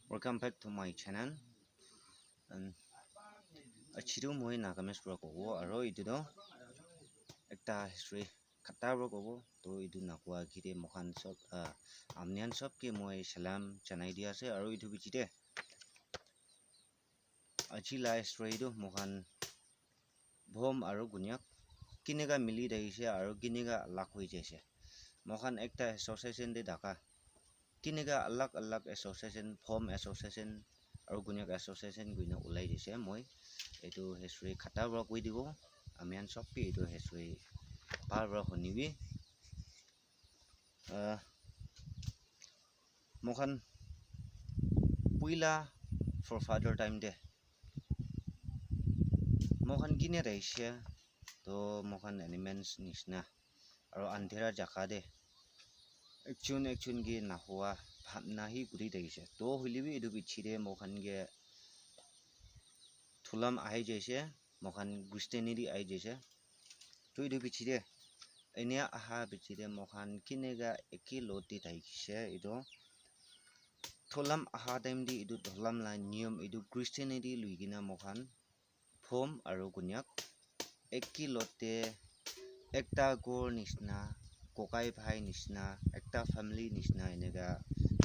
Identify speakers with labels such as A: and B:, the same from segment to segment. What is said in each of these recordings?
A: Welcome back to my channel. And achiru moi nagames pro kobo aro itu do ekta history khata pro kobo to itu nakwa gire mohan sob amnian sob ke moi salam chanai dia ase aro itu bichite achi la history do mohan bhom aro gunyak kinega mili daise aro kinega lak hoi jaise mohan ekta association de daka kinega alak alak association form association aro gunyak association guina ulai dise moi itu history khata bra koi dibo amian sob ke itu history par bra honibi mohan puila for father time de mohan kine daise to mohan elements nisna aro andhera jaka de একচুন গে নাহুয়া ভাবনা হি গুৰি দেখিছে তো হলিবি এদু বিছিৰে মোখান গে থুলাম আহি যাইছে মোখান গুষ্টেনিৰি আহি যাইছে তো এদু বিছিৰে এনে আহা বিছিৰে মোখান কিনেগা একি লতি থাইছে এদু থুলাম আহা টাইম দি এদু ধলাম লা নিয়ম এদু গুষ্টেনিৰি লুইগিনা মোখান ফম আৰু গুনিয়াক একি লতে একটা গোৰ নিচনা কোকাই ভাই নিচনা একটা ফ্যামিলি নিচনা এনেগা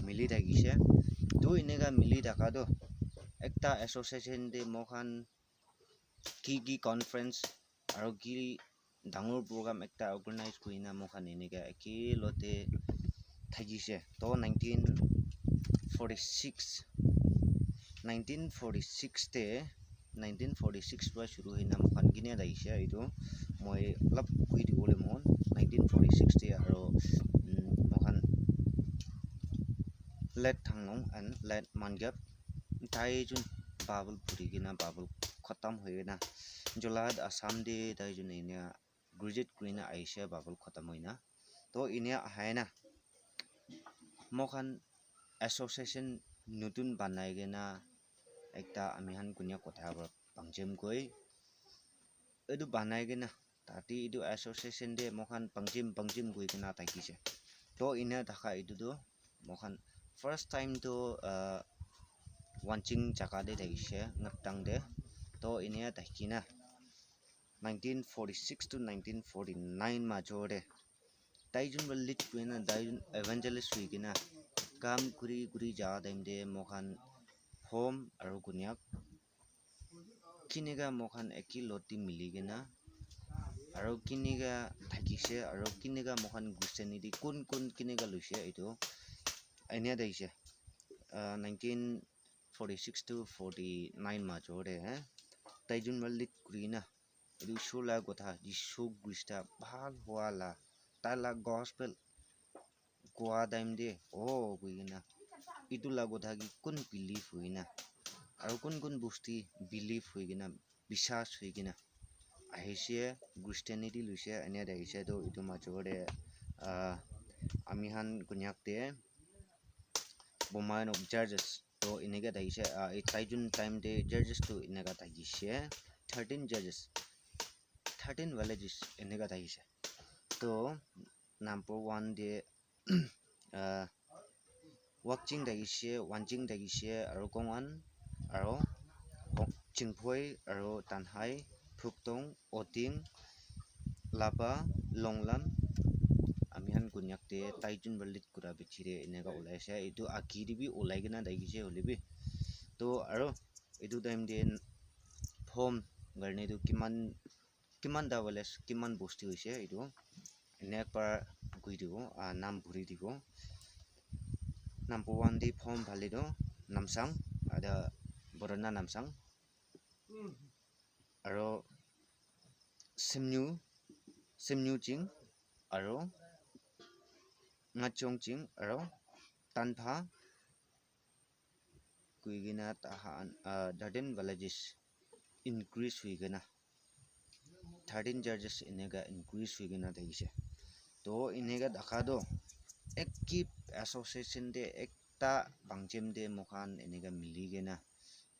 A: মিলি থাকিছে তো এনেগা মিলি থাকা তো একটা এসোসিয়েশন de mohan কি কনফারেন্স আৰু কি ডাঙৰ প্ৰগ্ৰাম একটা অৰ্গানাইজ কৰিনা mohan এনেগা একেলতে থাকিছে তো 1946 তে 1946 পৰা শুরু হইনা mohan কিনে দাইছে এইটো মই অলপ কই দিবলে মন 1946 তে আৰু mohan let thangnong and let mangap tai jun babul puri gina babul khatam hoina jolad assam de tai jun ina graduate kuina aisha babul khatam hoina to inia haina mohan association nutun banai gena ekta amihan kunya kotha bra pangjem koi edu banai gena tati edu association de mohan pangjem koi gena takise to ina dhaka edu do mohan first time to wanching jaka de takise ngatang de to inia takina 1946 to 1949 majore taijun balit kuina daijun evangelist huigina kam guri ja daim de mohan home aru gunyak kinega mohan eki loti miligena aru kinega thakise aru kinega mohan gusteni di kun kinega luise itu ania daise 1946 to 49 majore taijun balit kurina edu shula gotha jisu gusta bhal hoala tala gospel goa daim de guigina itu la gotha ki kun believe huina আৰু কোন বস্তি believe হৈ কিনা বিশ্বাস হৈ কিনা আহিছে গুষ্টেনিটি লৈছে এনে দেখিছে তো এইটো মাজৰে আমিহান গুনিয়াকতে বোমাইন অফ জাৰ্জেছ তো এনেকে দেখিছে এই টাইজুন টাইম দে জাৰ্জেছ তো এনেকা দেখিছে 13 জাৰ্জেছ 13 ভিলেজেছ এনেকা দেখিছে তো নাম্বাৰ 1 দে ওয়ানচিং দেখিছে আৰু কংৱান আৰু চিংফৈ আৰু তানহাই ফুকটং অটিং লাবা লংলাম আমিহান গুনিয়াকতে টাইজুন বালিত কুৰা বিচিৰে এনেকা ওলাইছে এইটো আকিৰিবি ওলাই কিনা দেখিছে হলিবি তো আৰু এইটো টাইম দে ফৰ্ম গাৰ্নেটো কিমান দাবলেছ কিমান বস্তি হৈছে এইটো এনে একবাৰ গৈ দিব নাম ভৰি দিব number 1 the form ভালিdo নামসাং ada borona namsang aro simnyu ching aro ngachong ching aro tanpha kuigina tahan darden villages increase huigana 13 judges inega increase huigana daise to inega dakha do ekip association de ekta bangjem de mokan enega miligena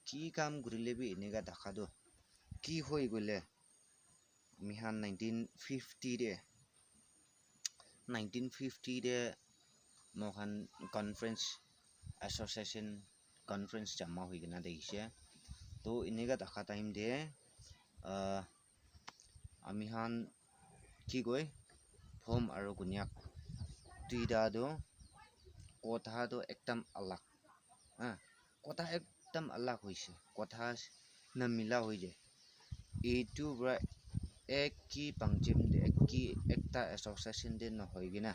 A: কি কাম গুৰিলেবি এনেকা দেখা দো কি হৈ গলে Mihan 1950 de mohan conference association conference jama hoi gina deise to inega dakha time de ami han ki goi phom aro gunyak tuida do kotha do ekdam alag kotha ekdam alag hoise kotha na mila hoi je etu bra ek ki pangjim de ek ki ekta association de no hoi gina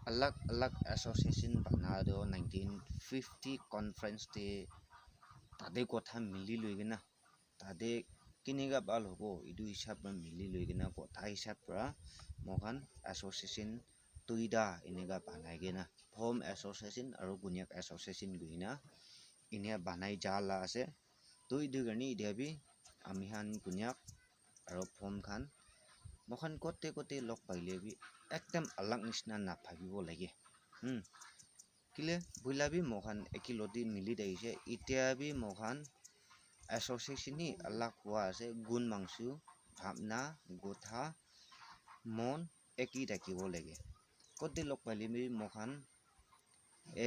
A: alag alag association bana do 1950 conference de tade kotha mili loi gina tade kiniga bal hobo idu hisab ra mili loi gina kotha hisab ra mohan association tuida inega banai gina phom association aro gunyak association guina inia banai jala ase tuidu gani idebi amihan gunyak aro phom khan mohan kote kote lok paile bi ekdam alag nisna na bhabibo lage kile builabi mohan ekilodi mili daise itia bi mohan association ni alag hua ase gun mangsu bhabna gotha mon eki dakibo lage kote lok paile bi mohan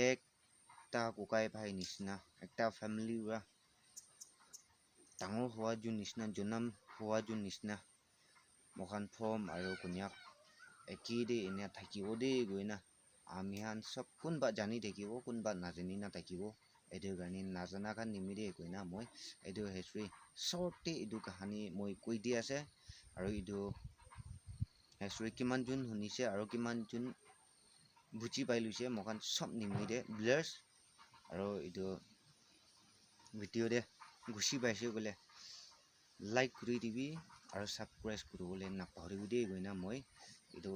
A: ekta kokai bhai nisna ekta family wa tangor hua jun nisna jonam hua jun nisna mohan phom aro gunyak eki de inia thakibo de goina amihan sob kunba jani thakibo kunba najani na thakibo edu gani najana khan nimide goina moi edu history short te edu kahani moi koi di ase aro edu history kiman jun hunise aro kiman jun buji pailuise mohan sob nimide blurs aro edu video de gushi paise gole like kuri dibi aro subscribe kuribole napahoribi de goina moi edu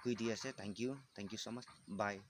A: koi di ase thank you so much bye